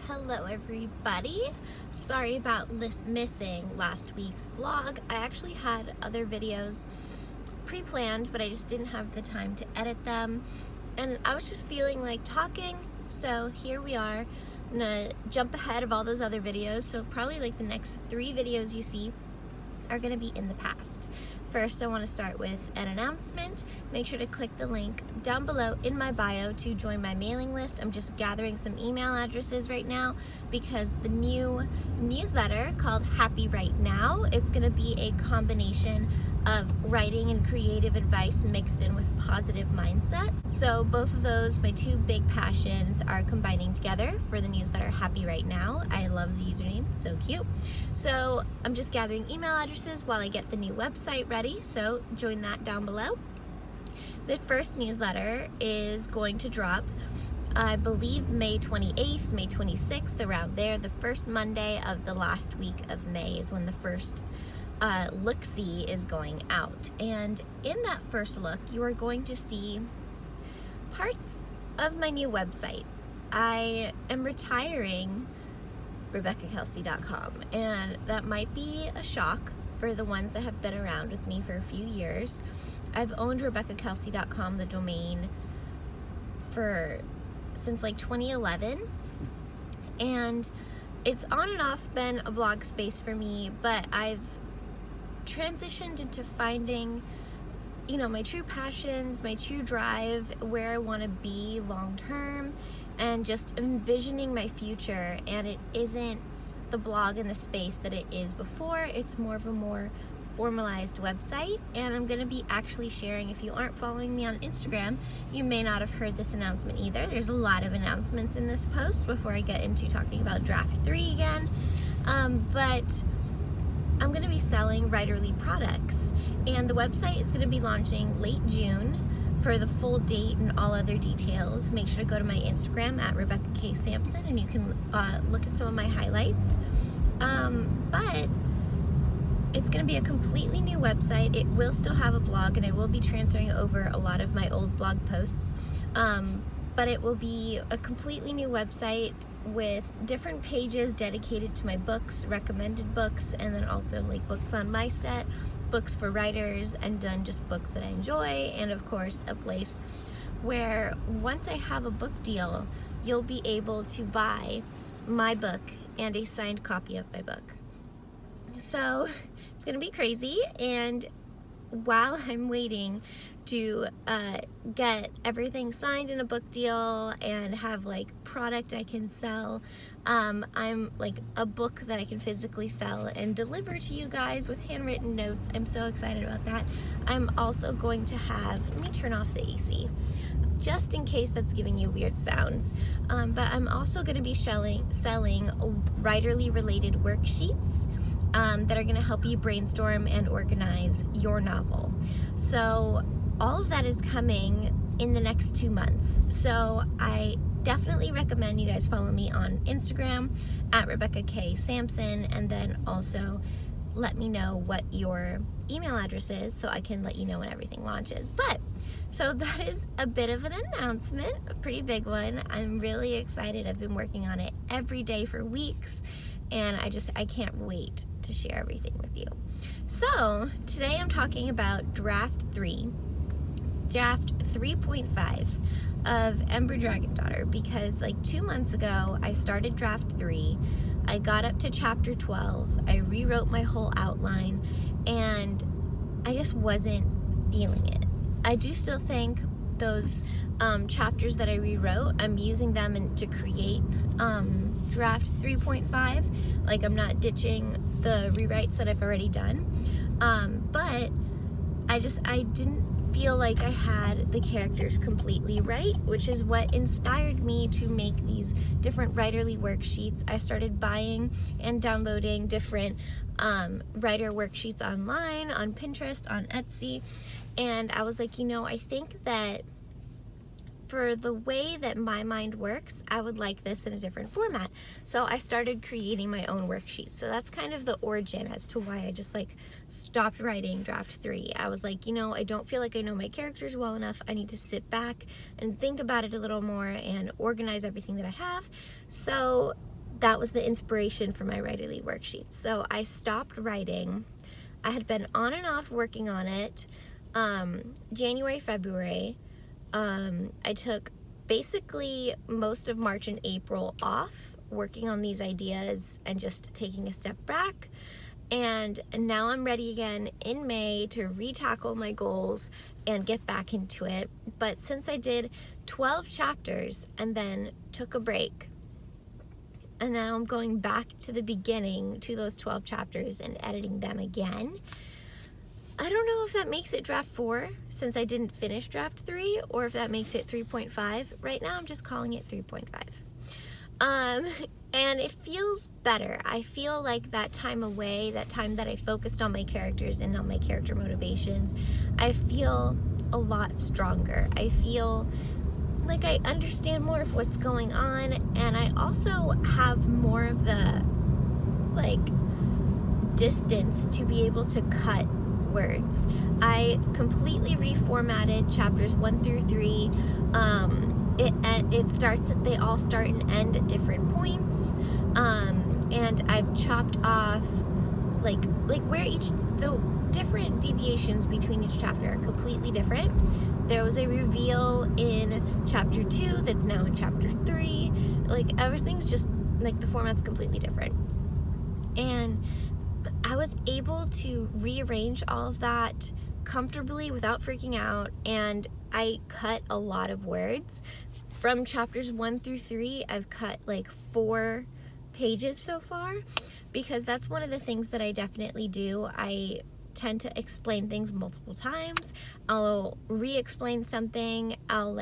Hello everybody. Sorry about missing last week's vlog. I actually had other videos pre-planned, but I just didn't have the time to edit them. And I was just feeling like talking, so here we are. I'm gonna jump ahead of all those other videos, so probably like the next 3 videos you see are gonna be in the past. First, I want to start with an announcement. Make sure to click the link down below in my bio to join my mailing list. I'm just gathering some email addresses right now because the new newsletter called Happy Right Now, it's going to be a combination of writing and creative advice mixed in with positive mindset. So both of those, my 2 big passions, are combining together for the newsletter Happy Right Now. I love the username, so cute. So I'm just gathering email addresses while I get the new website ready, so join that down below. The first newsletter is going to drop, I believe, May 28th, May 26th, around there. The first Monday of the last week of May is when the first look-see is going out. And in that first look, you are going to see parts of my new website. I am retiring RebeccaKelsey.com, and that might be a shock for the ones that have been around with me for a few years. I've owned RebeccaKelsey.com, the domain, since like 2011, and it's on and off been a blog space for me, but I've transitioned into finding, my true passions, my true drive, where I want to be long term, and just envisioning my future. And it isn't the blog in the space that it is before. It's more of a more formalized website, and I'm going to be actually sharing. If you aren't following me on Instagram, you may not have heard this announcement either. There's a lot of announcements in this post before I get into talking about Draft 3 again. But I'm going to be selling Writerly products, and the website is going to be launching late June. For the full date and all other details, make sure to go to my Instagram at Rebecca K. Sampson, and you can look at some of my highlights. But it's going to be a completely new website. It will still have a blog, and I will be transferring over a lot of my old blog posts. But it will be a completely new website with different pages dedicated to my books, recommended books, and then also like books on my set, books for writers, and then just books that I enjoy, and of course a place where once I have a book deal, you'll be able to buy my book and a signed copy of my book. So it's gonna be crazy, and while I'm waiting to get everything signed in a book deal and have like product I can sell, I'm like a book that I can physically sell and deliver to you guys with handwritten notes. I'm so excited about that. I'm also going to have, let me turn off the AC just in case that's giving you weird sounds, but I'm also going to be selling writerly related worksheets that are going to help you brainstorm and organize your novel. So all of that is coming in the next 2 months. So I definitely recommend you guys follow me on Instagram at Rebecca K. Sampson, and then also let me know what your email address is so I can let you know when everything launches. So that is a bit of an announcement, a pretty big one. I'm really excited. I've been working on it every day for weeks, and I can't wait to share everything with you. So today I'm talking about Draft 3.5 of Ember Dragondaughter, because like 2 months ago I started Draft 3. I got up to chapter 12. I rewrote my whole outline, and I just wasn't feeling it. I do still think those chapters that I rewrote, I'm using them to create Draft 3.5. Like, I'm not ditching the rewrites that I've already done, but I didn't feel like I had the characters completely right, which is what inspired me to make these different writerly worksheets. I started buying and downloading different writer worksheets online, on Pinterest, on Etsy, and I was like, I think that for the way that my mind works, I would like this in a different format. So I started creating my own worksheets. So that's kind of the origin as to why I just like stopped writing Draft 3. I was like, I don't feel like I know my characters well enough. I need to sit back and think about it a little more and organize everything that I have. So that was the inspiration for my Writerly worksheets. So I stopped writing. I had been on and off working on it January, February. I took basically most of March and April off working on these ideas and just taking a step back. And now I'm ready again in May to re-tackle my goals and get back into it. But since I did 12 chapters and then took a break, and now I'm going back to the beginning to those 12 chapters and editing them again, I don't know if that makes it draft 4 since I didn't finish draft 3, or if that makes it 3.5. Right now I'm just calling it 3.5. And it feels better. I feel like that time away, that time that I focused on my characters and on my character motivations, I feel a lot stronger. I feel like I understand more of what's going on, and I also have more of the distance to be able to cut words. I completely reformatted chapters 1 through 3. They all start and end at different points, and I've chopped off like where the different deviations between each chapter are completely different. There was a reveal in chapter 2 that's now in chapter 3. Everything's just the format's completely different, and I was able to rearrange all of that comfortably without freaking out, and I cut a lot of words. From chapters 1 through 3, I've cut 4 pages so far, because that's one of the things that I definitely do. I tend to explain things multiple times. I'll re-explain something. I'll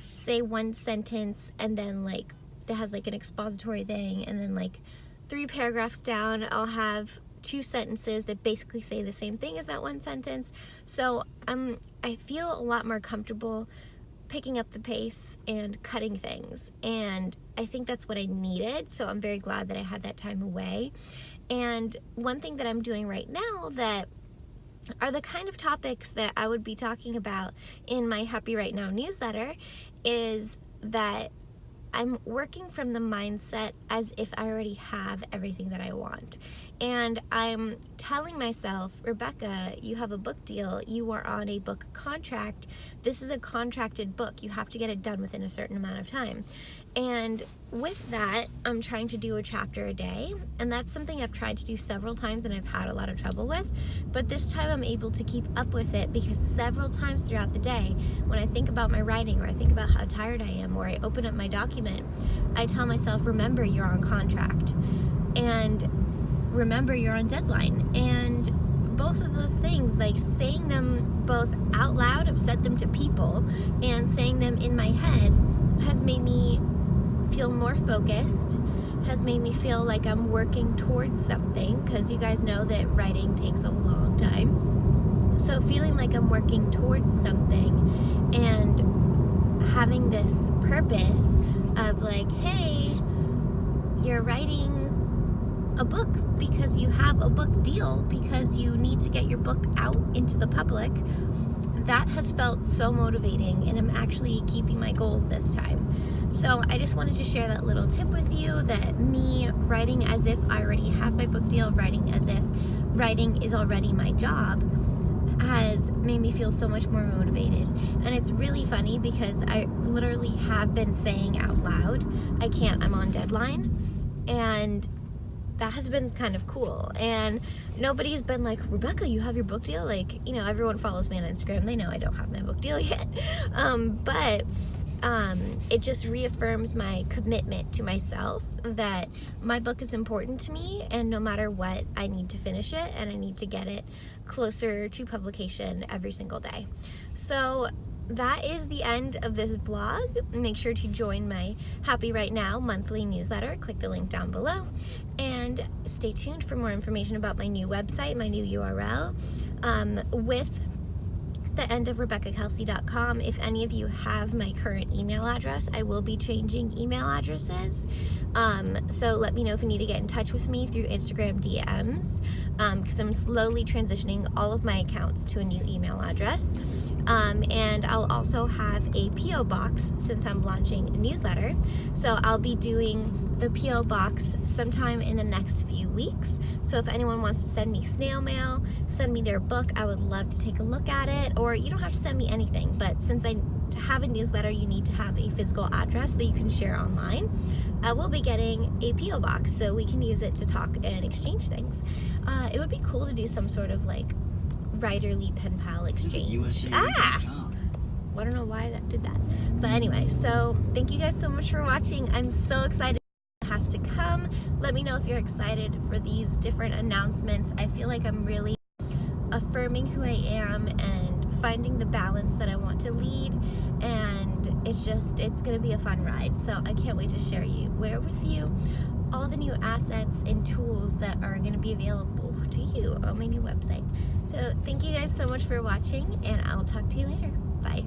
say one sentence, and then that has an expository thing, and then 3 paragraphs down I'll have 2 sentences that basically say the same thing as that one sentence. So I feel a lot more comfortable picking up the pace and cutting things, and I think that's what I needed. So I'm very glad that I had that time away. And one thing that I'm doing right now that are the kind of topics that I would be talking about in my Happy Right Now newsletter is that I'm working from the mindset as if I already have everything that I want. And I'm telling myself, Rebecca, you have a book deal. You are on a book contract. This is a contracted book. You have to get it done within a certain amount of time. And with that, I'm trying to do a chapter a day. And that's something I've tried to do several times and I've had a lot of trouble with. But this time I'm able to keep up with it, because several times throughout the day, when I think about my writing, or I think about how tired I am, or I open up my document, I tell myself, remember you're on contract, and remember you're on deadline. And both of those things, saying them both out loud, I've said them to people, and saying them in my head has made me feel more focused, has made me feel like I'm working towards something, because you guys know that writing takes a long time. So feeling like I'm working towards something and having this purpose of hey, you're writing a book because you have a book deal, because you need to get your book out into the public, that has felt so motivating, and I'm actually keeping my goals this time. So I just wanted to share that little tip with you, that me writing as if I already have my book deal, writing as if writing is already my job, has made me feel so much more motivated. And it's really funny because I literally have been saying out loud, I can't, I'm on deadline, and that has been kind of cool. And nobody's been like, Rebecca, you have your book deal? Everyone follows me on Instagram, they know I don't have my book deal yet. But it just reaffirms my commitment to myself that my book is important to me, and no matter what, I need to finish it, and I need to get it closer to publication every single day. So that is the end of this vlog. Make sure to join my Happy Right Now monthly newsletter. Click the link down below, and stay tuned for more information about my new website, my new URL, with the end of RebeccaKelsey.com. If any of you have my current email address, I will be changing email addresses. So let me know if you need to get in touch with me through Instagram DMs, because I'm slowly transitioning all of my accounts to a new email address. And I'll also have a P.O. box since I'm launching a newsletter. So I'll be doing the P.O. box sometime in the next few weeks. So if anyone wants to send me snail mail, send me their book, I would love to take a look at it. Or you don't have to send me anything, but since to have a newsletter, you need to have a physical address that you can share online. We'll be getting a P.O. box so we can use it to talk and exchange things. It would be cool to do some sort of like writerly pen pal exchange. I don't know why that did that. But anyway, so thank you guys so much for watching. I'm so excited it has to come. Let me know if you're excited for these different announcements. I feel like I'm really affirming who I am and finding the balance that I want to lead, and it's gonna be a fun ride. So I can't wait to share with you all the new assets and tools that are gonna be available to you on my new website. So thank you guys so much for watching, and I'll talk to you later. Bye.